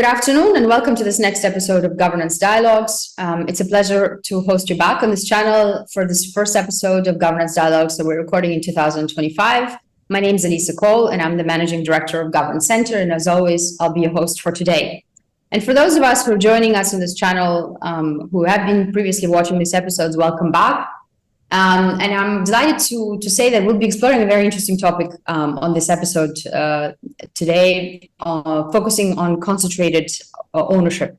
Good afternoon and welcome to this next episode of Governance Dialogues. It's a pleasure to host you back on this channel for this first episode of Governance Dialogues that we're recording in 2025. My name is Elisa Cole and I'm the Managing Director of Governance Center, and as always, I'll be your host for today. And for those of us who are joining us on this channel who have been previously watching these episodes, welcome back. And I'm delighted to say that we'll be exploring a very interesting topic on this episode today, focusing on concentrated ownership.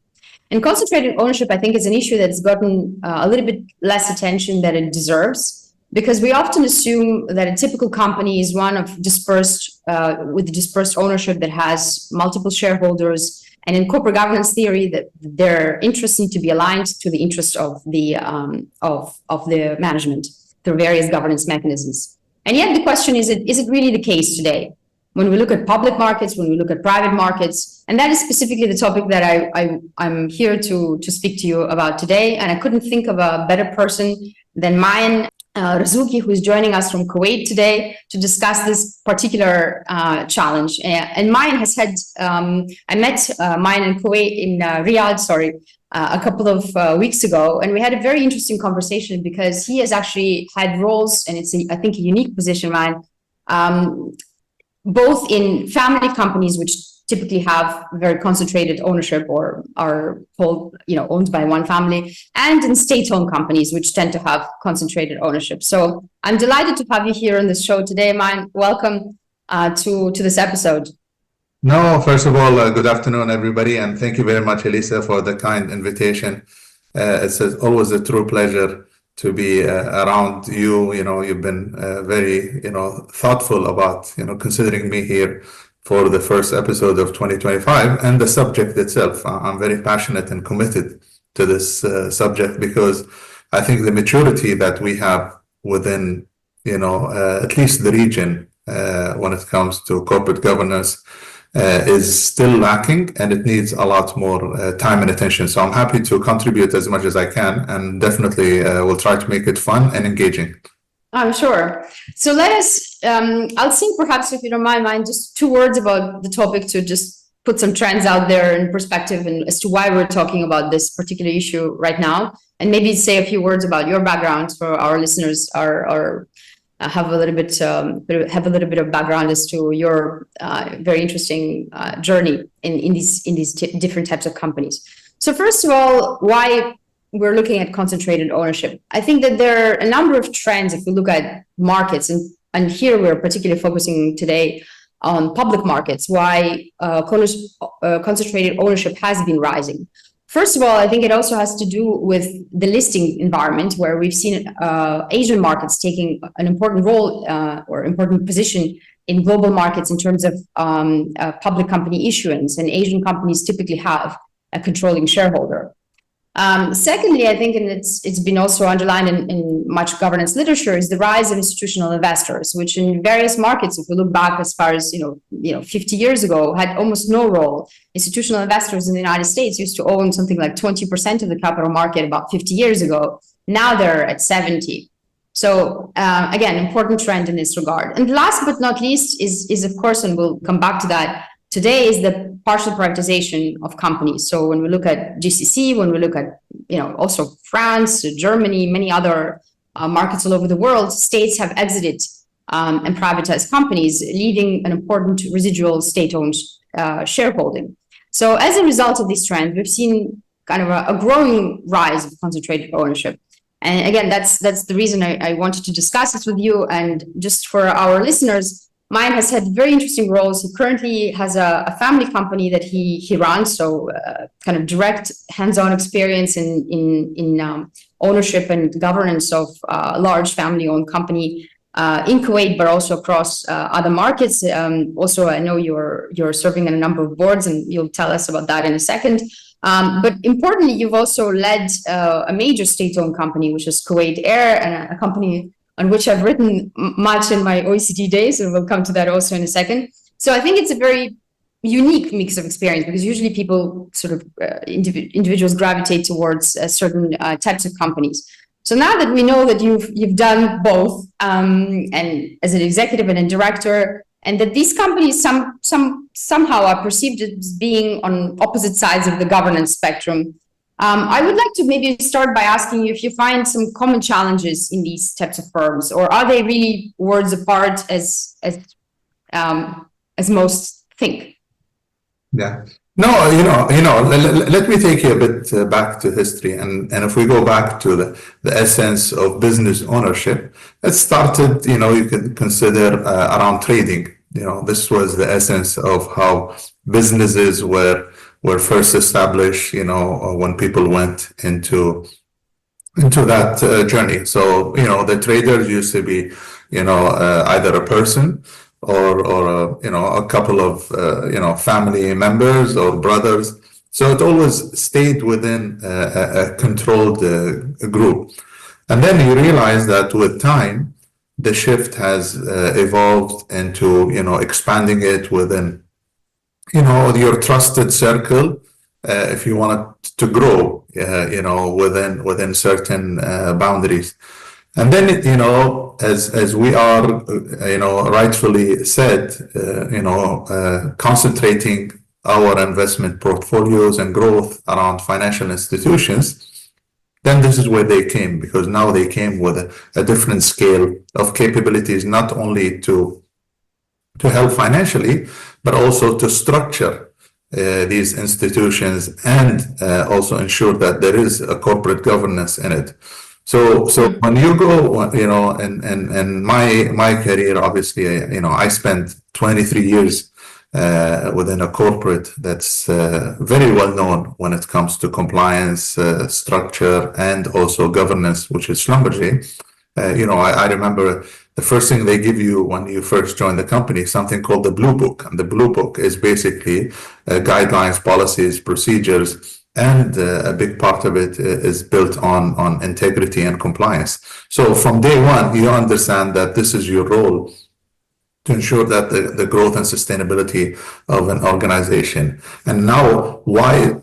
And concentrated ownership, I think, is an issue that's gotten a little bit less attention than it deserves, because we often assume that a typical company is one of dispersed ownership that has multiple shareholders. And in corporate governance theory, that their interests need to be aligned to the interests of the management through various governance mechanisms. And yet the question is it really the case today? When we look at public markets, when we look at private markets, and that is specifically the topic that I'm here to speak to you about today. And I couldn't think of a better person than Maen Razouqi, who is joining us from Kuwait today to discuss this particular challenge. And Maen has had, I met Maen in Kuwait, in Riyadh, a couple of weeks ago, and we had a very interesting conversation because he has actually had roles, and it's, I think, a unique position, Maen, both in family companies, which typically have very concentrated ownership or are owned by one family, and in state-owned companies, which tend to have concentrated ownership. So I'm delighted to have you here on this show today, Maen. Welcome to this episode. No, first of all, good afternoon, everybody, and thank you very much, Elisa, for the kind invitation. It's always a true pleasure to be around you. You've been very, thoughtful about, considering me here for the first episode of 2025, and the subject itself. I'm very passionate and committed to this subject because I think the maturity that we have within, at least the region when it comes to corporate governance is still lacking, and it needs a lot more time and attention. So I'm happy to contribute as much as I can, and definitely will try to make it fun and engaging. I'm sure. So let us, I'll think perhaps, if you don't mind, just 2 words about the topic to just put some trends out there in perspective and as to why we're talking about this particular issue right now. And maybe say a few words about your background for our listeners have a little bit of background as to your very interesting journey in these different types of companies. So first of all, why we're looking at concentrated ownership. I think that there are a number of trends if we look at markets, and here we're particularly focusing today on public markets, why concentrated ownership has been rising. First of all, I think it also has to do with the listing environment, where we've seen Asian markets taking an important role or important position in global markets in terms of public company issuance, and Asian companies typically have a controlling shareholder. Secondly, I think, and it's been also underlined in much governance literature, is the rise of institutional investors, which in various markets, if we look back as far as 50 years ago, had almost no role. Institutional investors in the United States used to own something like 20% of the capital market about 50 years ago. Now they're at 70. So again, important trend in this regard. And last but not least is of course, and we'll come back to that today, is the partial privatization of companies. So when we look at GCC, when we look at also France, Germany, many other markets all over the world, states have exited and privatized companies, leaving an important residual state-owned shareholding. So as a result of this trend, we've seen kind of a growing rise of concentrated ownership. And again, that's the reason I wanted to discuss this with you. And just for our listeners, Maen has had very interesting roles. He currently has a family company that he runs, so kind of direct hands-on experience in ownership and governance of a large family-owned company in Kuwait, but also across other markets. Also, I know you're serving on a number of boards, and you'll tell us about that in a second. But importantly, you've also led a major state-owned company, which is Kuwait Air, and a company on which I've written much in my OECD days, and we'll come to that also in a second. So I think it's a very unique mix of experience, because usually people individuals gravitate towards certain types of companies. So now that we know that you've done both, and as an executive and a director, and that these companies somehow are perceived as being on opposite sides of the governance spectrum. I would like to maybe start by asking you if you find some common challenges in these types of firms, or are they really worlds apart as most think? Yeah. No, let me take you a bit back to history. And if we go back to the essence of business ownership, it started, you can consider around trading. This was the essence of how businesses were first established, when people went into that journey. So, the traders used to be, either a person or a couple of family members or brothers. So it always stayed within a controlled group. And then you realize that with time, the shift has evolved into expanding it within your trusted circle, if you want it to grow, within certain boundaries. And then, as we are, rightfully said, concentrating our investment portfolios and growth around financial institutions, then this is where they came, because now they came with a different scale of capabilities, not only to help financially, but also to structure these institutions and also ensure that there is a corporate governance in it. So when you go, in my career, obviously, I spent 23 years within a corporate that's very well known when it comes to compliance, structure, and also governance, which is Schlumberger. I remember the first thing they give you when you first join the company, something called the Blue Book. And the Blue Book is basically guidelines, policies, procedures, and a big part of it is built on integrity and compliance. So from day one, you understand that this is your role to ensure that the growth and sustainability of an organization. And now, why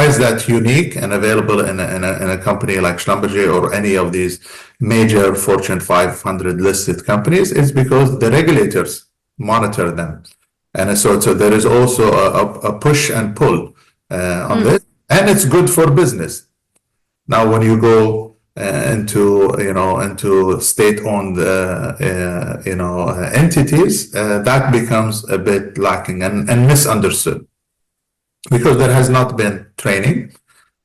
is that unique and available in a company like Schlumberger or any of these major Fortune 500 listed companies? It's because the regulators monitor them. And so there is also a push and pull on this. And it's good for business. Now, when you go into state-owned entities, that becomes a bit lacking and misunderstood, because there has not been training.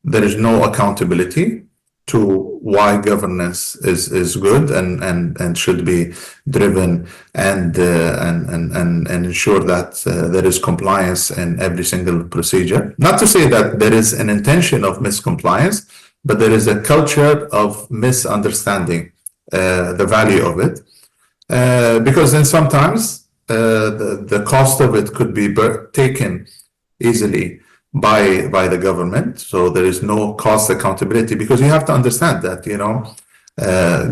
There is no accountability to why governance is good and should be driven and ensure that there is compliance in every single procedure. Not to say that there is an intention of miscompliance, but there is a culture of misunderstanding the value of it, because then sometimes the cost of it could be taken easily by the government. So there is no cost accountability, because you have to understand that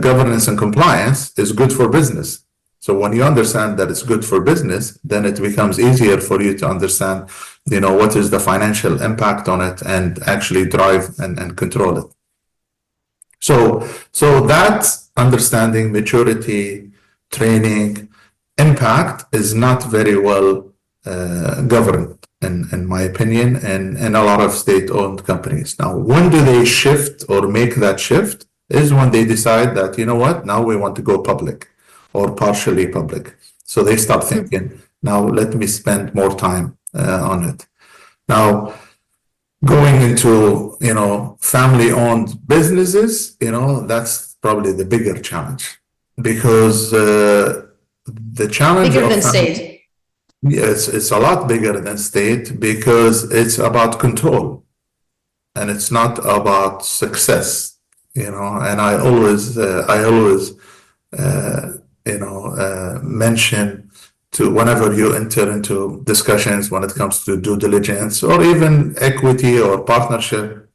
governance and compliance is good for business. So when you understand that it's good for business, then it becomes easier for you to understand, what is the financial impact on it and actually drive and control it. So that understanding, maturity, training, impact is not very well governed, in my opinion, and a lot of state-owned companies. Now, when do they shift or make that shift? Is when they decide that, now we want to go public or partially public. So they start thinking, now let me spend more time on it. Now, going into, family-owned businesses, that's probably the bigger challenge, because the challenge bigger than state. Yes, it's a lot bigger than state, because it's about control and it's not about success, and I always mention to whenever you enter into discussions when it comes to due diligence or even equity or partnership,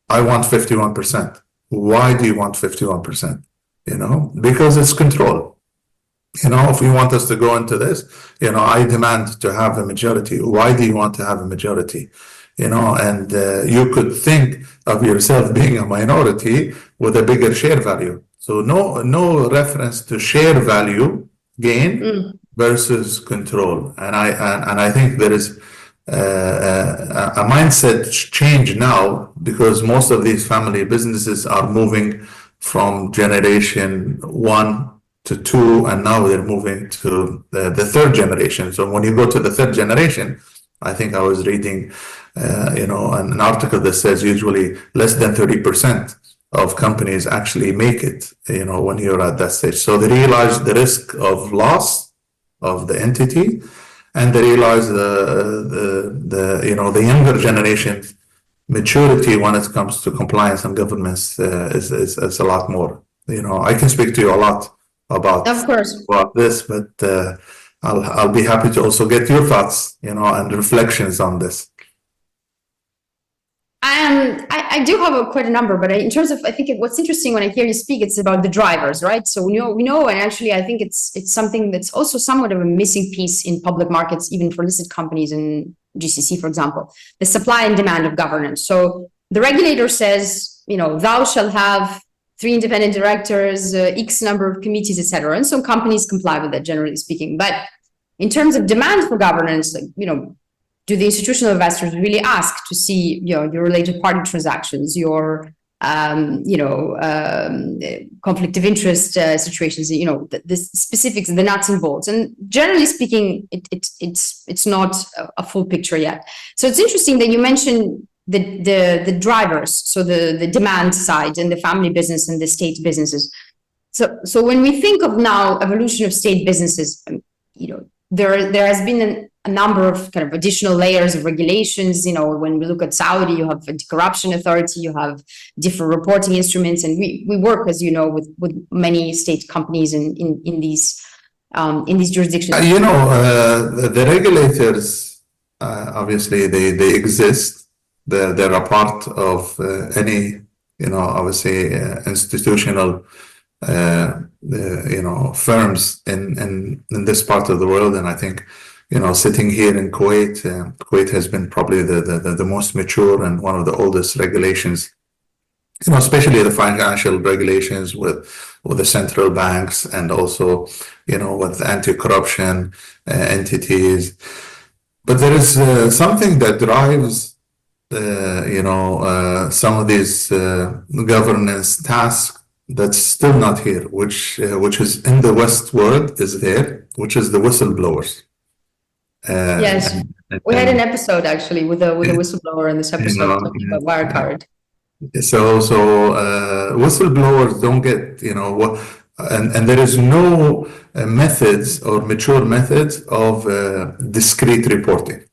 I want 51%. Why do you want 51%? Because it's control. If you want us to go into this, I demand to have a majority. Why do you want to have a majority? And you could think of yourself being a minority with a bigger share value. So no reference to share value gain, versus control. And I think there is a mindset change now, because most of these family businesses are moving from generation 1 to 2, and now they're moving to the third generation. So when you go to the third generation, I think I was reading an article that says usually less than 30% of companies actually make it, when you're at that stage. So they realize the risk of loss of the entity, and they realize the younger generation's maturity when it comes to compliance and governance is a lot more. I can speak to you a lot about this, but I'll be happy to also get your thoughts, and reflections on this. I do have quite a number, but in terms of, I think what's interesting when I hear you speak, it's about the drivers, right? So we know, and actually I think it's something that's also somewhat of a missing piece in public markets, even for listed companies in GCC, for example, the supply and demand of governance. So the regulator says, thou shall have 3 independent directors, X number of committees, etc. And so companies comply with that, generally speaking. But in terms of demand for governance, do the institutional investors really ask to see, your related party transactions, your, conflict of interest situations, the specifics, the nuts and bolts? And generally speaking, it's not a full picture yet. So it's interesting that you mentioned the drivers, so the demand side and the family business and the state businesses. So when we think of now evolution of state businesses, there has been a number of kind of additional layers of regulations. When we look at Saudi, you have anti-corruption authority, you have different reporting instruments, and we work, as you know, with many state companies in these jurisdictions. The regulators, obviously, they exist. They're a part of any, obviously, institutional firms in this part of the world. And I think, sitting here in Kuwait, Kuwait has been probably the most mature and one of the oldest regulations, especially the financial regulations with the central banks, and also, with anti-corruption entities. But there is something that drives, some of these governance tasks that's still not here, which is in the West world, is there, which is the whistleblowers. Yes, we had an episode actually with a whistleblower in this episode talking about Wirecard. So whistleblowers don't get, and there is no methods or mature methods of discrete reporting.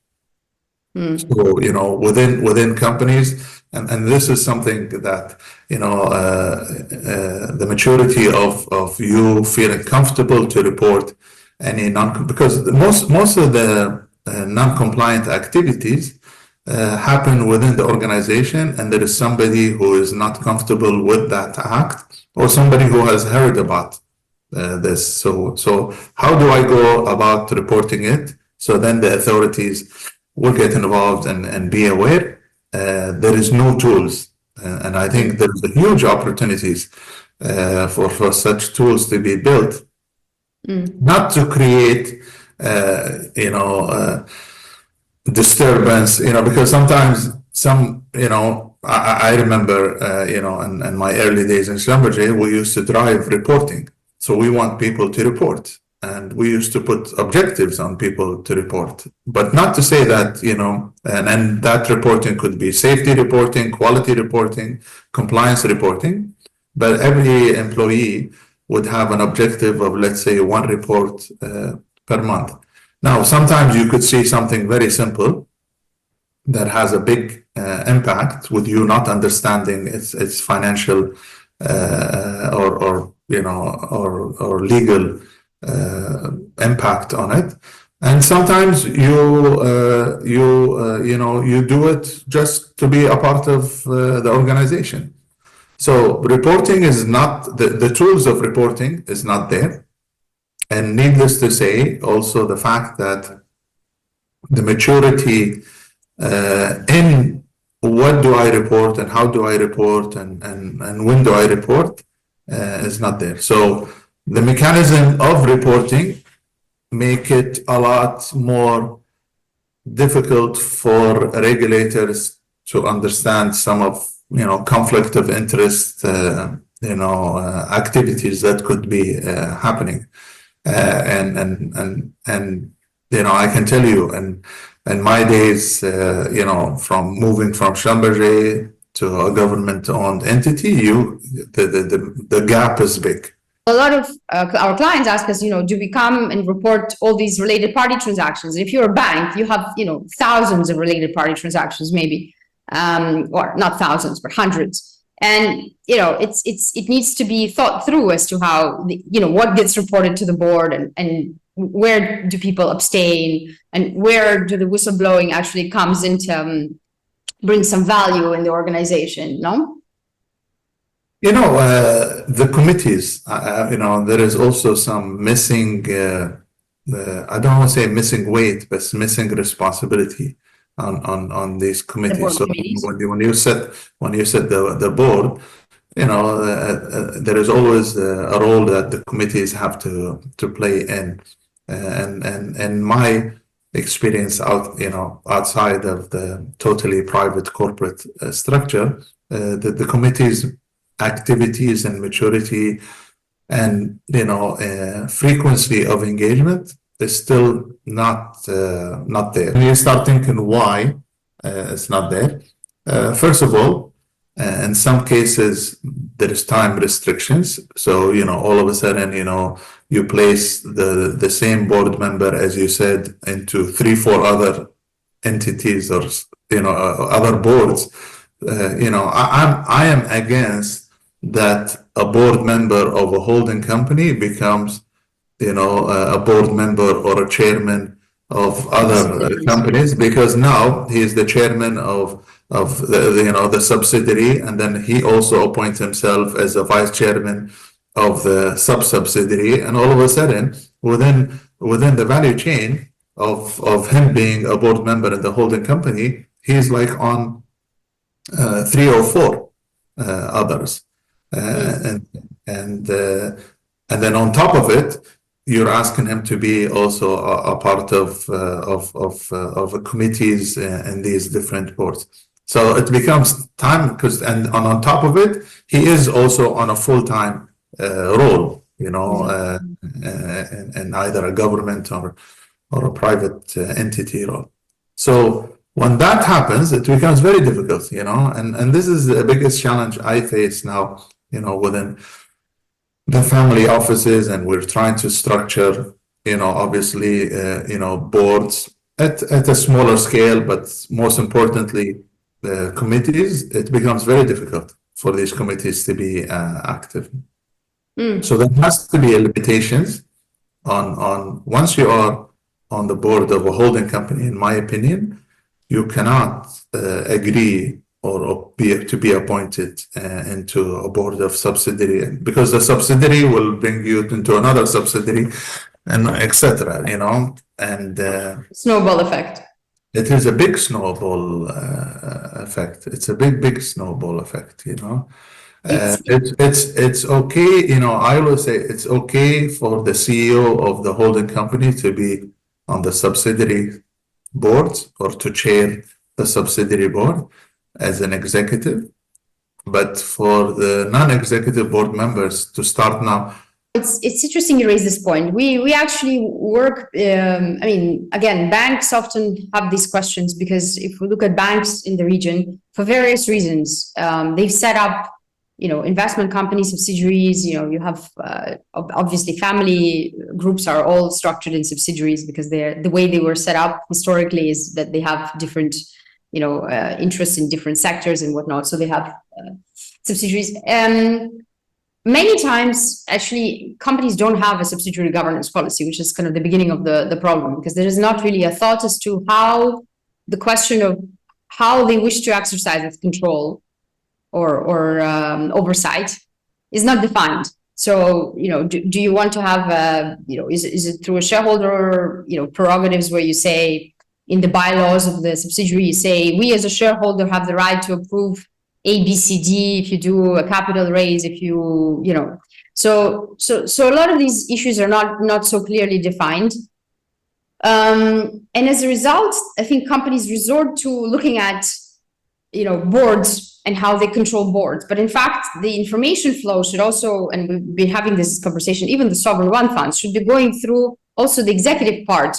So, within companies, and this is something that, the maturity of you feeling comfortable to report any because most of the non-compliant activities happen within the organization, and there is somebody who is not comfortable with that act, or somebody who has heard about this. So how do I go about reporting it? So then the authorities will get involved and be aware. There is no tools, and I think there's huge opportunities for such tools to be built, not to create disturbance, because sometimes I remember in my early days in Schlumberger, we used to drive reporting, so we want people to report. And we used to put objectives on people to report, but not to say that, and that reporting could be safety reporting, quality reporting, compliance reporting, but every employee would have an objective of, let's say, 1 report per month. Now, sometimes you could see something very simple that has a big impact with you not understanding its financial or legal impact on it, and sometimes you do it just to be a part of the organization. So reporting is not the tools of reporting is not there, and needless to say, also the fact that the maturity in what do I report and how do I report and when do I report is not there. So the mechanism of reporting make it a lot more difficult for regulators to understand some of, conflict of interest, activities that could be happening. And I can tell you, in my days, from moving from Schlumberger to a government-owned entity, the gap is big. A lot of our clients ask us, do we come and report all these related party transactions? If you're a bank, you have, thousands of related party transactions, maybe, or not thousands, but hundreds. And, it needs to be thought through as to how, what gets reported to the board and where do people abstain and where do the whistleblowing actually comes into bring some value in the organization, no? The committees, there is also some missing, I don't want to say missing weight, but missing responsibility on these committees. So when you set the board, there is always a role that the committees have to play in. And my experience outside of the totally private corporate structure, the committees activities and maturity and frequency of engagement is still not there. When you start thinking why it's not there, first of all, in some cases there is time restrictions. So all of a sudden you place the same board member, as you said, into 3-4 other entities or other boards. I am against that a board member of a holding company becomes, a board member or a chairman of other companies, because now he is the chairman of the subsidiary, and then he also appoints himself as a vice chairman of the sub-subsidiary, and all of a sudden within the value chain of him being a board member in the holding company, he's like on 3 or 4 others. And then on top of it, you're asking him to be also a part of committees in these different boards. So it becomes time, and on top of it, he is also on a full-time role, in either a government or a private entity role. So when that happens, it becomes very difficult, and this is the biggest challenge I face now, within the family offices, and we're trying to structure, obviously, boards at a smaller scale, but most importantly, the committees. It becomes very difficult for these committees to be active. So there has to be limitations on once you are on the board of a holding company. In my opinion, you cannot agree or be appointed into a board of subsidiary, because the subsidiary will bring you into another subsidiary, and etc. And snowball effect. It is a big snowball effect. It's a big snowball effect. It's okay. I always say it's okay for the CEO of the holding company to be on the subsidiary board or to chair the subsidiary board as an executive, but for the non-executive board members to start now. It's interesting you raise this point. We actually work, again, banks often have these questions because if we look at banks in the region, for various reasons, they've set up, investment company subsidiaries. You have obviously family groups are all structured in subsidiaries because the way they were set up historically is that they have different interests in different sectors and whatnot. So they have subsidiaries. Many times, actually, companies don't have a subsidiary governance policy, which is kind of the beginning of the problem, because there is not really a thought as to how the question of how they wish to exercise its control or oversight is not defined. So, do you want to have, is it through a shareholder, prerogatives where you say, in the bylaws of the subsidiary, you say, we as a shareholder have the right to approve A, B, C, D, if you do a capital raise, if so a lot of these issues are not so clearly defined. And as a result, I think companies resort to looking at, boards and how they control boards. But in fact, the information flow should also, and we've been having this conversation, even the sovereign wealth funds should be going through also the executive part,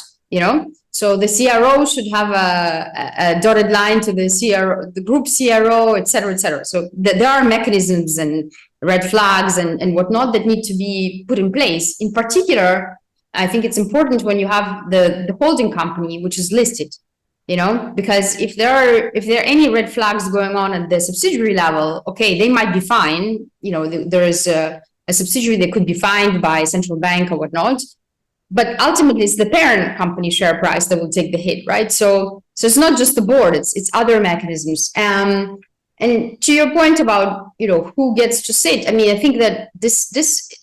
So the CRO should have a dotted line to the CRO, the group CRO, et cetera, et cetera. So there are mechanisms and red flags and whatnot that need to be put in place. In particular, I think it's important when you have the holding company, which is listed, because if there are any red flags going on at the subsidiary level, okay, they might be fine. There is a subsidiary that could be fined by a central bank or whatnot. But ultimately, it's the parent company share price that will take the hit, right? So it's not just the board; it's other mechanisms. And to your point about who gets to sit, I mean, I think that this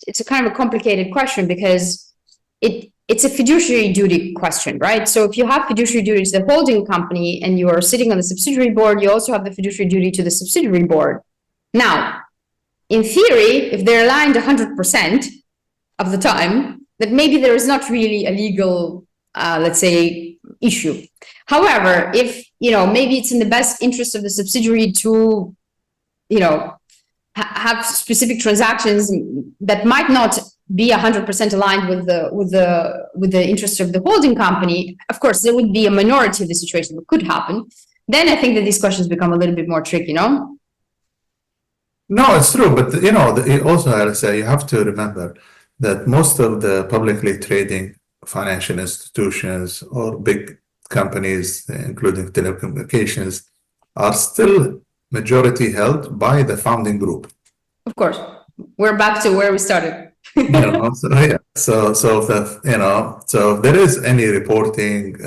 it's a kind of a complicated question because it's a fiduciary duty question, right? So if you have fiduciary duty to the holding company and you are sitting on the subsidiary board, you also have the fiduciary duty to the subsidiary board. Now, in theory, if they're aligned 100% of the time, that maybe there is not really a legal, let's say, issue. However, if, maybe it's in the best interest of the subsidiary to, have specific transactions that might not be 100% aligned with the interest of the holding company, of course, there would be a minority of the situation that could happen. Then I think that these questions become a little bit more tricky, No, it's true. But, also, Alisa, you have to remember that most of the publicly trading financial institutions or big companies, including telecommunications, are still majority held by the founding group. Of course, we're back to where we started. So if there is any reporting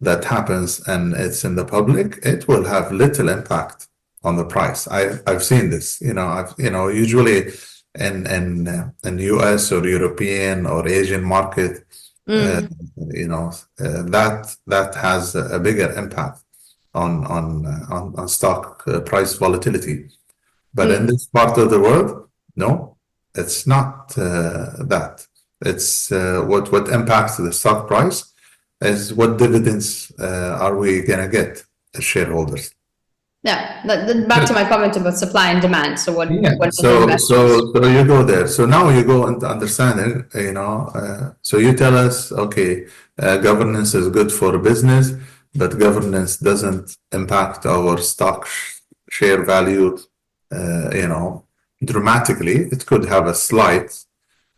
that happens and it's in the public, it will have little impact on the price. I've seen this. Usually in US or European or Asian market, that has a bigger impact on stock price volatility. But in this part of the world, no, it's not that. It's what impacts the stock price is what dividends are we gonna get as shareholders. Yeah, back to my comment about supply and demand. So what? Yeah. What So you go there. So now you go into understanding. So you tell us, okay, governance is good for business, but governance doesn't impact our stock share value. Dramatically. It could have a slight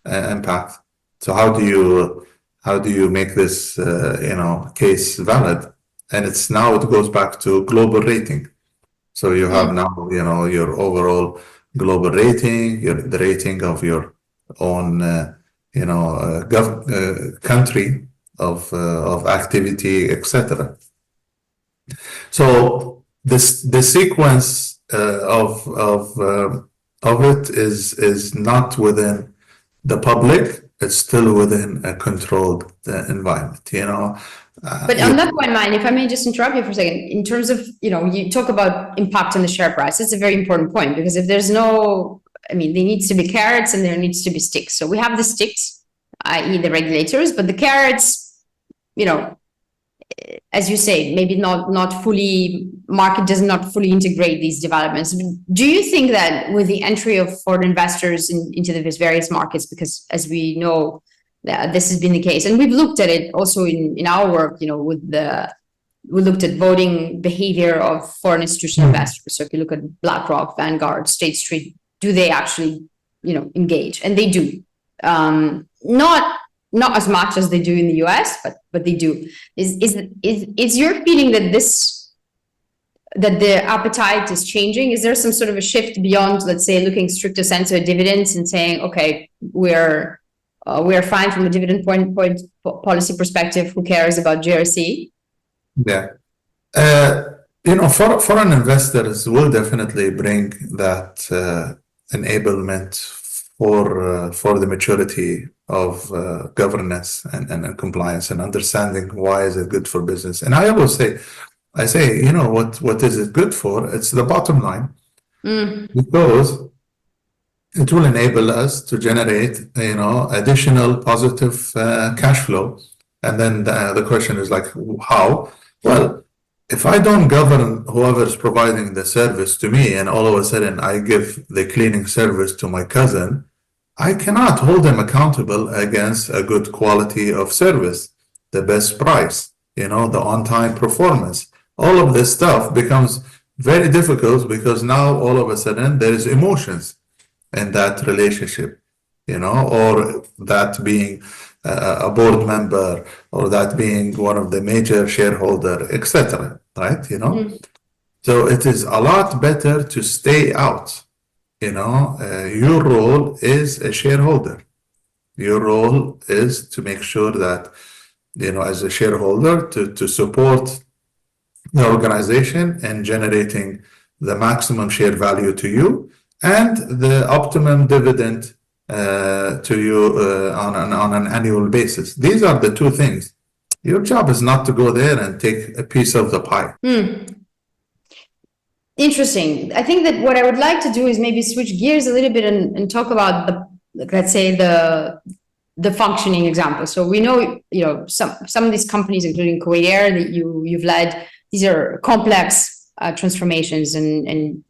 impact. So how do you make this case valid? And it goes back to global rating. So you have now, your overall global rating, the rating of your own, country of activity, etc. So the sequence of it is not within the public. It's still within a controlled environment. But on that point, Maen, if I may just interrupt you for a second, in terms of, you talk about impact on the share price. It's a very important point because if there's there needs to be carrots and there needs to be sticks. So we have the sticks, i.e. the regulators, but the carrots, as you say, maybe not fully, market does not fully integrate these developments. Do you think that with the entry of foreign investors into the various markets, because as we know, this has been the case, and we've looked at it also in our work, we looked at voting behavior of foreign institutional investors. So if you look at BlackRock, Vanguard, State Street, do they actually, engage? And they do. Not as much as they do in the US, but they do. Is your feeling that the appetite is changing? Is there some sort of a shift beyond, let's say, looking strictly sense of dividends and saying, okay, we're fine from a dividend point policy perspective. Who cares about GRC? Yeah, foreign investors will definitely bring that enablement for the maturity of governance and compliance and understanding why is it good for business. And I always say, what is it good for? It's the bottom line, because it will enable us to generate, additional positive cash flow And then the question is like, how? Well, if I don't govern whoever's providing the service to me, and all of a sudden I give the cleaning service to my cousin, I cannot hold them accountable against a good quality of service, the best price, the on-time performance. All of this stuff becomes very difficult because now all of a sudden there is emotions in that relationship, or that being a board member, or that being one of the major shareholder, etc. Right? So it is a lot better to stay out. Your role is a shareholder. Your role is to make sure that, as a shareholder, to support the organization and generating the maximum share value to you and the optimum dividend to you on an annual basis. These are the two things. Your job is not to go there and take a piece of the pie. Interesting. I think that what I would like to do is maybe switch gears a little bit and talk about let's say the functioning example. So we know, some of these companies, including Kuwait Air that you've led, these are complex transformations, and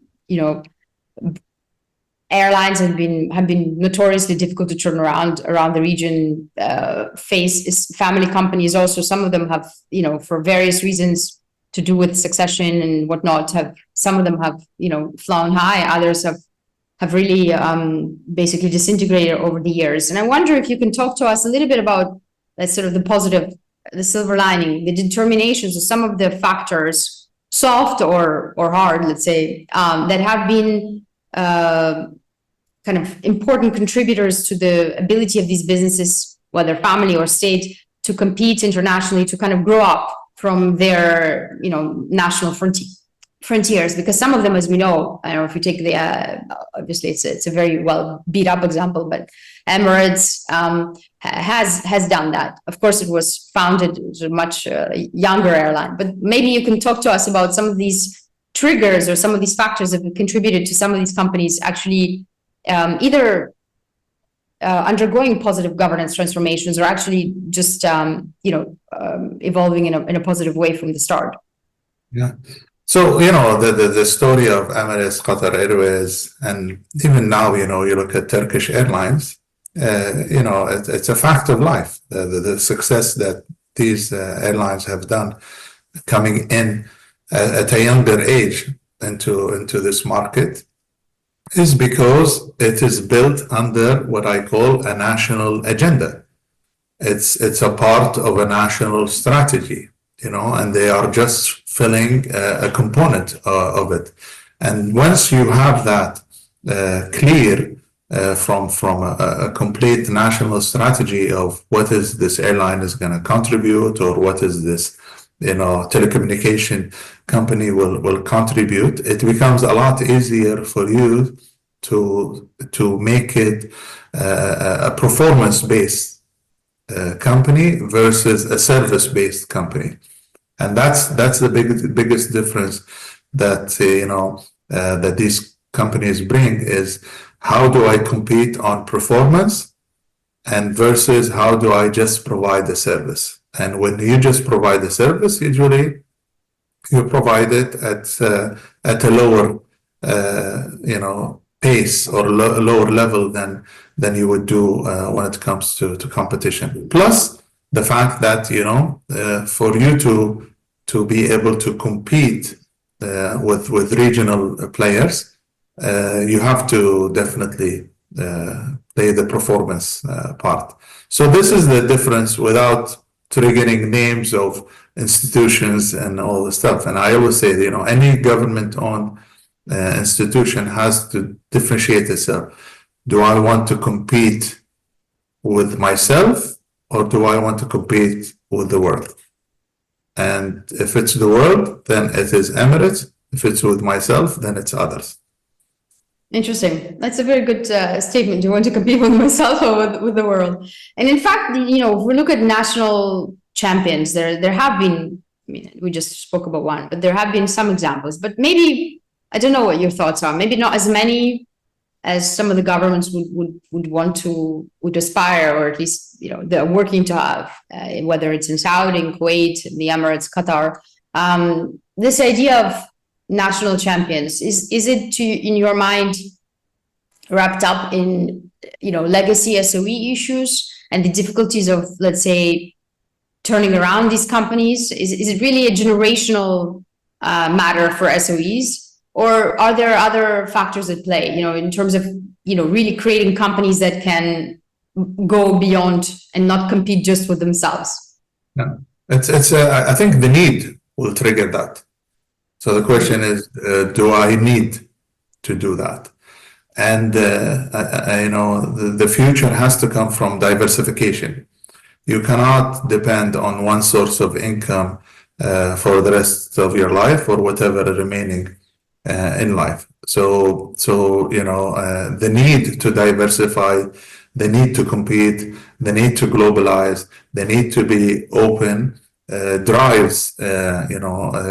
airlines have been notoriously difficult to turn around the region. Face family companies also. Some of them have, for various reasons to do with succession and whatnot, some of them have flown high. Others have really basically disintegrated over the years. And I wonder if you can talk to us a little bit about that sort of the positive, the silver lining, the determinations of some of the factors, soft or hard, let's say, that have been kind of important contributors to the ability of these businesses, whether family or state, to compete internationally, to kind of grow up from their national frontiers. Because some of them, as we know, I don't know if you take the obviously it's a very well beat up example, but Emirates has done that. Of course, it was founded as a much younger airline, but maybe you can talk to us about some of these triggers or some of these factors that have contributed to some of these companies actually either undergoing positive governance transformations or actually just evolving in a positive way from the start. Yeah. So the story of Emirates, Qatar Airways, and even now you look at Turkish Airlines. It's a fact of life. The success that these airlines have done, coming in at a younger age into this market, is because it is built under what I call a national agenda. It's a part of a national strategy, and they are just filling a component of it. And once you have that clear from a complete national strategy of what is this airline is going to contribute, or what is this telecommunication company will contribute, it becomes a lot easier for you to make it a performance-based company versus a service-based company. And that's the biggest difference that that these companies bring, is how do I compete on performance and versus how do I just provide the service. And when you just provide the service, usually you provide it at a lower pace or lower level than you would do when it comes to competition. Plus the fact that for you to be able to compete with regional players, you have to definitely play the performance part. So this is the difference, without triggering names of institutions and all the stuff. And I always say that, any government-owned institution has to differentiate itself. Do I want to compete with myself, or do I want to compete with the world? And if it's the world, then it is Emirates. If it's with myself, then it's others. Interesting. That's a very good statement. Do you want to compete with myself or with the world? And in fact, if we look at national champions, there have been, we just spoke about one, but there have been some examples. But maybe, I don't know what your thoughts are, maybe not as many as some of the governments would aspire, or at least, they're working to have, whether it's in Saudi, in Kuwait, in the Emirates, Qatar. This idea of national champions, is it in your mind wrapped up in, legacy SOE issues and the difficulties of, let's say, turning around these companies? Is it really a generational matter for SOEs? Or are there other factors at play, in terms of, really creating companies that can go beyond and not compete just with themselves? Yeah. I think the need will trigger that. So the question is, do I need to do that? And, the future has to come from diversification. You cannot depend on one source of income for the rest of your life, or whatever remaining in life. So the need to diversify, the need to compete, the need to globalize, the need to be open drives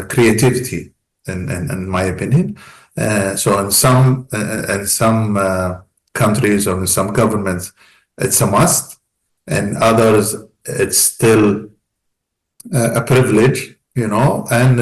creativity, in my opinion. So in some countries, or in some governments, it's a must, and others it's still a privilege, and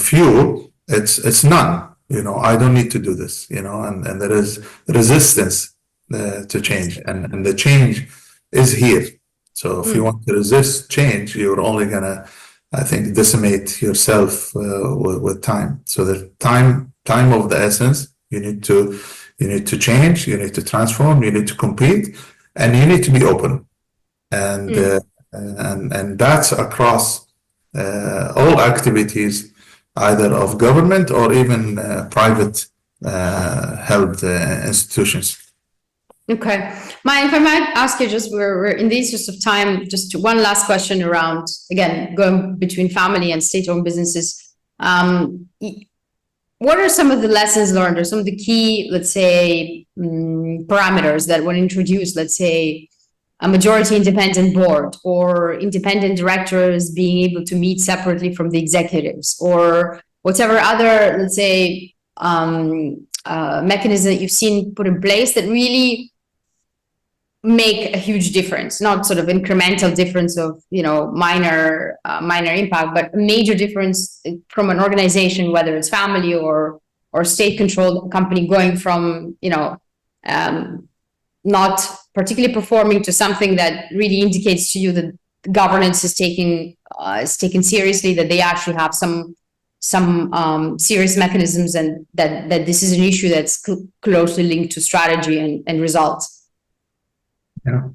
few, it's none. I don't need to do this, and there is resistance to change, and the change is here. So if you want to resist change, you're only gonna, I think, decimate yourself with time. So the time of the essence. You need to change, you need to transform, you need to compete, and you need to be open. And that's across all activities, either of government or even private held institutions. Okay, Maen, if I might ask you, just we're in the interest of time, just one last question around, again, going between family and state-owned businesses. What are some of the lessons learned, or some of the key, let's say, parameters that when introduced, let's say, a majority independent board, or independent directors being able to meet separately from the executives, or whatever other, let's say, mechanism that you've seen put in place that really make a huge difference, not sort of incremental difference of, minor impact, but a major difference from an organization, whether it's family or state-controlled company, going from, not particularly performing to something that really indicates to you that governance is taken seriously, that they actually have some serious mechanisms, and that this is an issue that's closely linked to strategy and results. Yeah.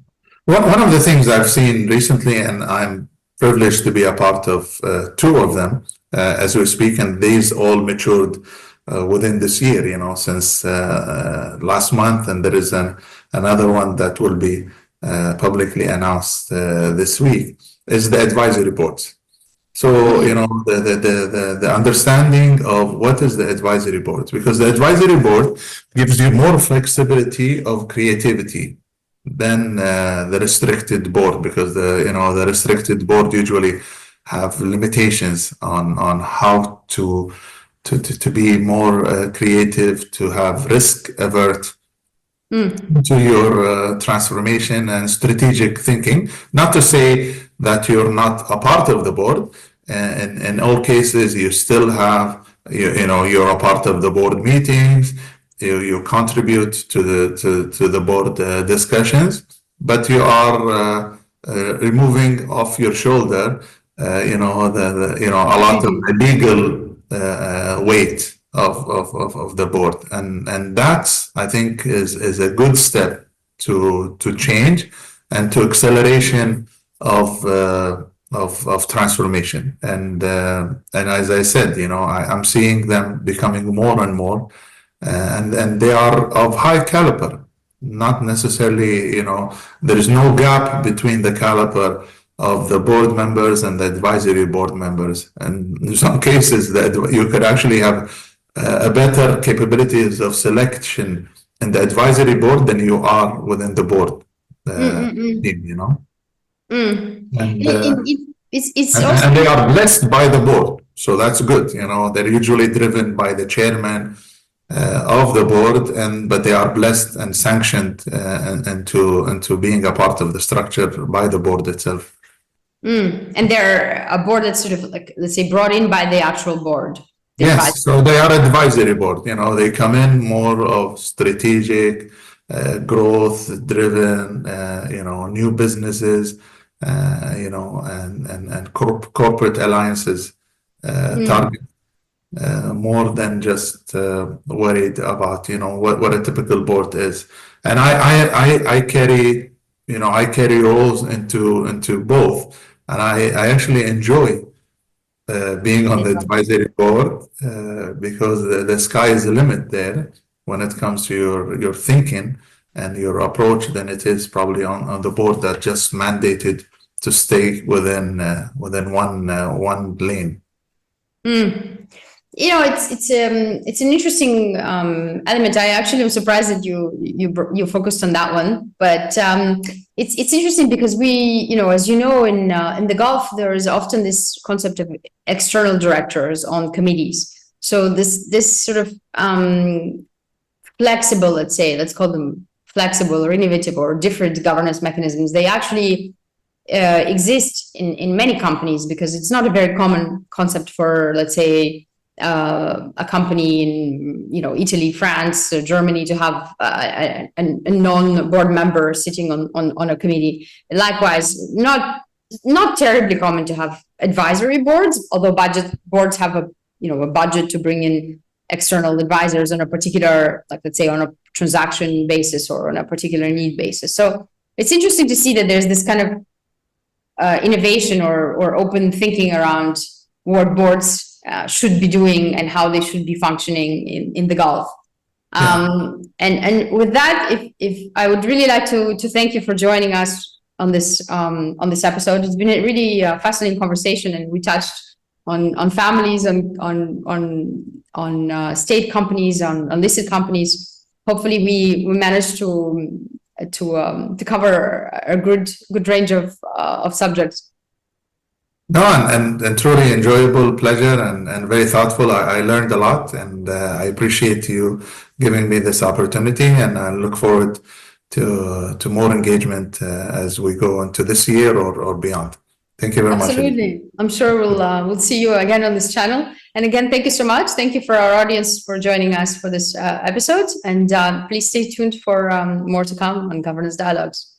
One of the things I've seen recently, and I'm privileged to be a part of two of them as we speak, and these all matured within this year, since last month, and there is another one that will be publicly announced this week, is the advisory boards. So, the understanding of what is the advisory board, because the advisory board gives you more flexibility of creativity than the restricted board, because the restricted board usually have limitations on how to be more creative, to have risk avert to your transformation and strategic thinking. Not to say that you're not a part of the board. In all cases, you still have, you're a part of the board meetings. You contribute to the board discussions, but you are removing off your shoulder, a lot of the legal weight of the board, and that's, I think, is a good step to change and to acceleration of transformation. And as I said, I'm seeing them becoming more and more. And they are of high caliber, not necessarily, there is no gap between the caliber of the board members and the advisory board members. And in some cases, that you could actually have a better capabilities of selection in the advisory board than you are within the board team, And they are blessed by the board. So that's good. They're usually driven by the chairman of the board, but they are blessed and sanctioned into being a part of the structure by the board itself. And they're a board that's sort of like, let's say, brought in by the actual board. Yes, so they are advisory board. They come in more of strategic, growth driven, new businesses, and corporate alliances target. More than just worried about what a typical board is, and I carry roles into both, and I actually enjoy being on the advisory board because the sky is the limit there when it comes to your thinking and your approach than it is probably on the board that just mandated to stay within one lane. It's an interesting element. I actually was surprised that you focused on that one, but it's interesting because we, as you know, in the Gulf, there is often this concept of external directors on committees. So this sort of flexible, let's call them flexible or innovative or different governance mechanisms. They actually exist in many companies because it's not a very common concept for, let's say, a company in Italy, France, Germany to have a non-board member sitting on a committee. Likewise, not terribly common to have advisory boards, although boards have a budget to bring in external advisors on a particular, like let's say on a transaction basis or on a particular need basis. So it's interesting to see that there's this kind of innovation or open thinking around what boards should be doing and how they should be functioning in the Gulf. And with that, if I would really like to thank you for joining us on this episode. It's been a really fascinating conversation, and we touched on families, on state companies, on listed companies. Hopefully, we managed to cover a good range of subjects. No, and truly enjoyable, pleasure, and very thoughtful. I learned a lot, and I appreciate you giving me this opportunity, and I look forward to more engagement as we go into this year or beyond. Thank you very much. Absolutely. I'm sure we'll see you again on this channel. And again, thank you so much. Thank you for our audience for joining us for this episode. And please stay tuned for more to come on Governance Dialogues.